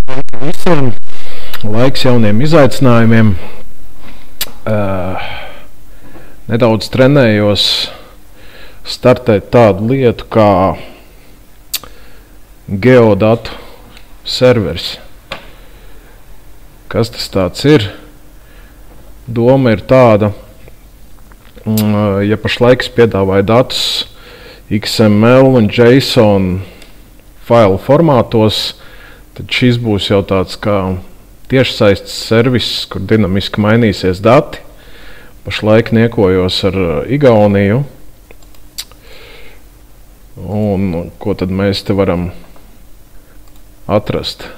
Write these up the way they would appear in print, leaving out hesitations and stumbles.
Visiem laiks jauniem izaicinājumiem. Nedaudz trenējos startēt tādu lietu kā geodatu serveris. Kas tas tāds ir? Doma ir tāda, ja pašlaik piedāvāja datus XML un JSON failu formātos, tad šis būs jau tāds kā tiešsaistes servis, kur dinamiski mainīsies dati. Pašlaik niekojos ar Igauniju. Un ko tad mēs te varam atrast?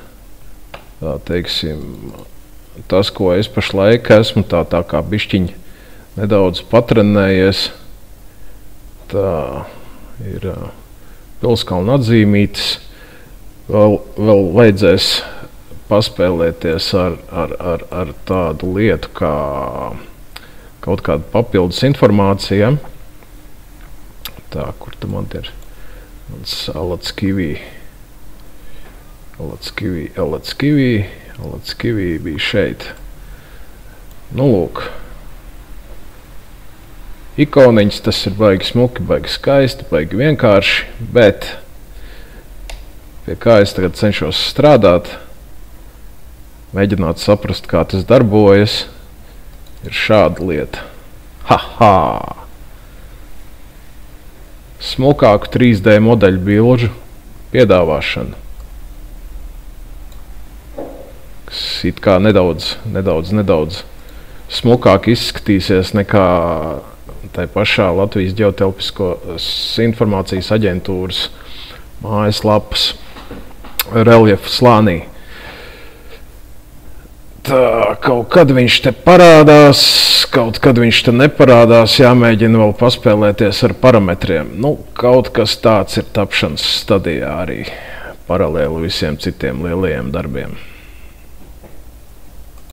Tā teiksim, tas, ko es pašlaik esmu tā kā bišķiņ nedaudz patrenējies, tā ir Pilskalna atzīmītes. Vēl vajadzēs paspēlēties ar tādu lietu kā kaut kāda papildus informācija. Tā, kur tu man ir? Mans Alatskivī bija šeit. Nu, lūk. Ikoniņas, tas ir baigi smuki, baigi skaisti, baigi vienkārši, bet pie kā es tagad cenšos strādāt, mēģināt saprast, kā tas darbojas, ir šāda lieta. Smukāku 3D modeļu bilžu piedāvāšana. Kas it kā nedaudz smukāk izskatīsies nekā tai pašā Latvijas ģeotelpiskos informācijas aģentūras mājaslapas reljefu slānī. Tā, kaut kad viņš te parādās, kaut kad viņš te neparādās, jāmēģina vēl paspēlēties ar parametriem. Nu, kaut kas tāds ir tapšanas stadijā arī paralēli visiem citiem lielajiem darbiem.